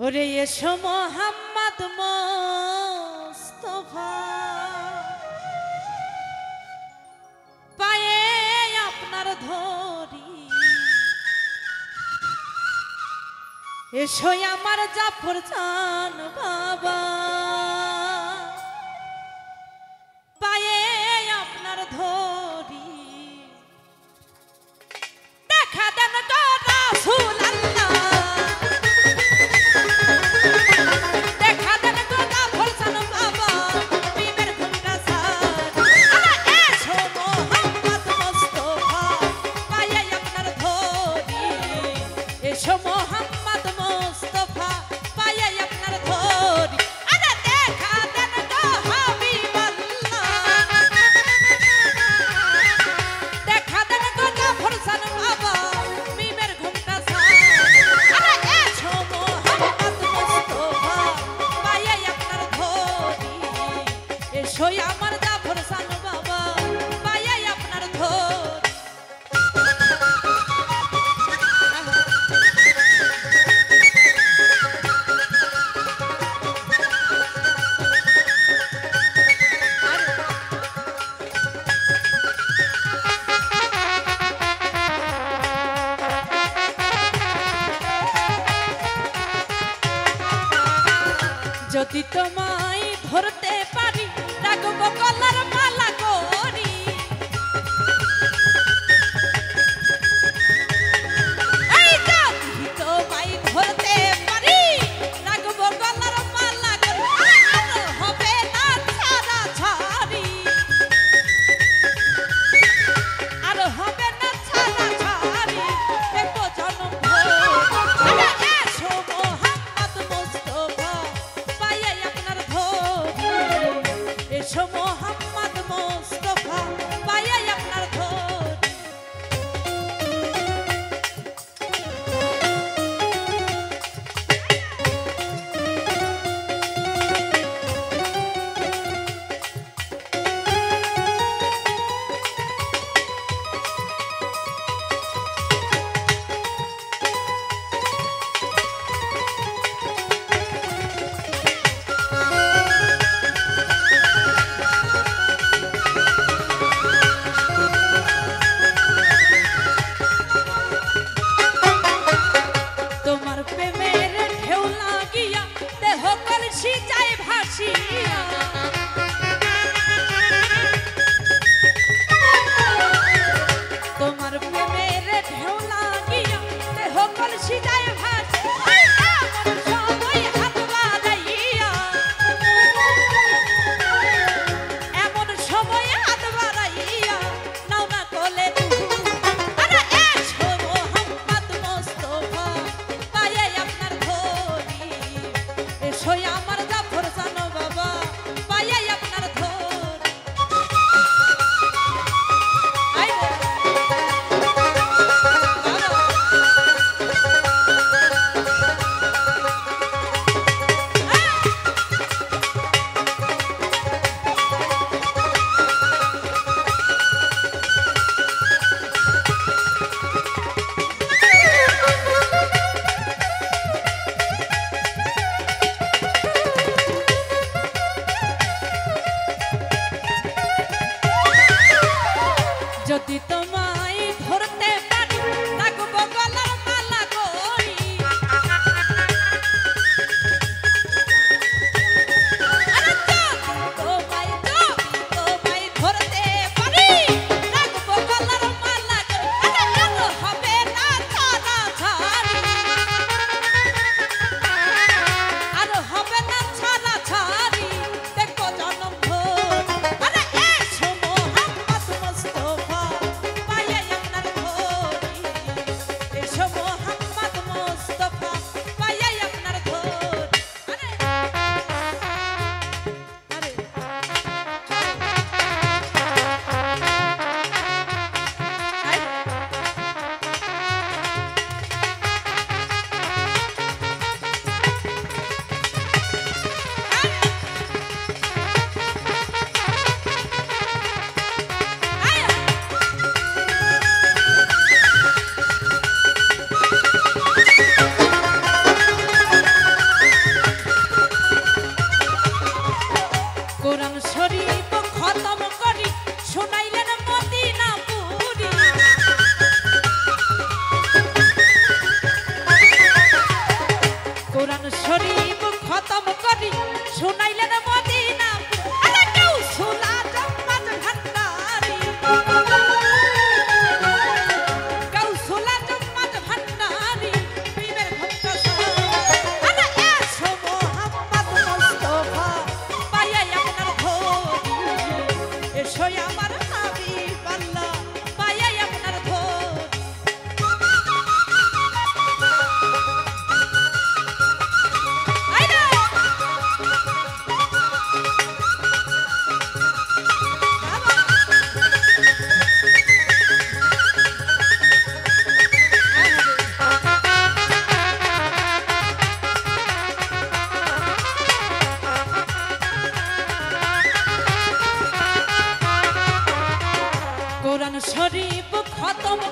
ওরে এসো মোহাম্মদ মোস্তফা পায়ে আপনার ধরি এসো আমার জাফর জান বাবা পায়ে আপনার ধরি দেখা দেন গো রাসূল আল্লাহ দেখা দেন গো জাফর জান বাবা প্রেমের ঘুমটা সার এসো মোহাম্মদ মোস্তফা পায়ে আপনার ধরি এসো মোহাম্মদ মোস্তফা পায়ে আপনার ধরি আরে দেখা দেন গো হাবিবাল্লাহ দেখা দেন গো জাফর জান বাবা প্রেমের ঘুমটা সার আরে এসো মোহাম্মদ মোস্তফা পায়ে আপনার ধরি এসো আমার জাফর জান বাবা পায়ে আপনার ধরি যদি তোমায় ধরতে পারি রাখব গলার মালা করি এই যদি তোমায় ধরতে পারি রাখব গলার মালা করি আর হবে না ছাড়া ছাড়ি আর হবে না ছাড়া ছাড়ি দেখো জন্ম আরে এসো মোহাম্মদ মোস্তফা পায়ে আপনার ধরি এসো মোহাম্মদ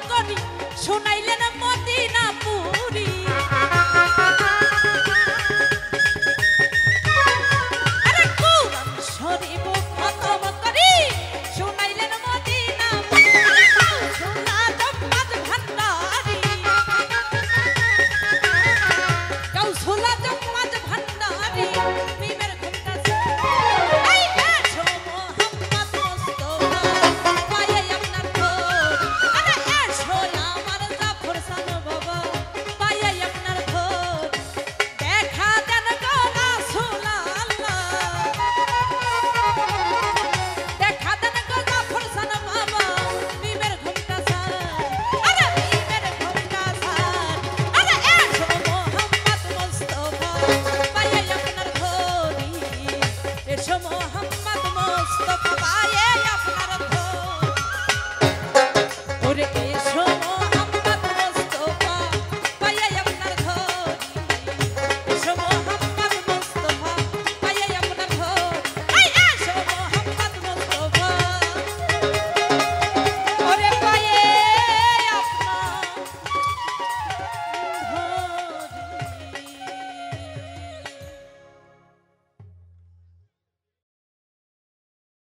করি শুনাইলেন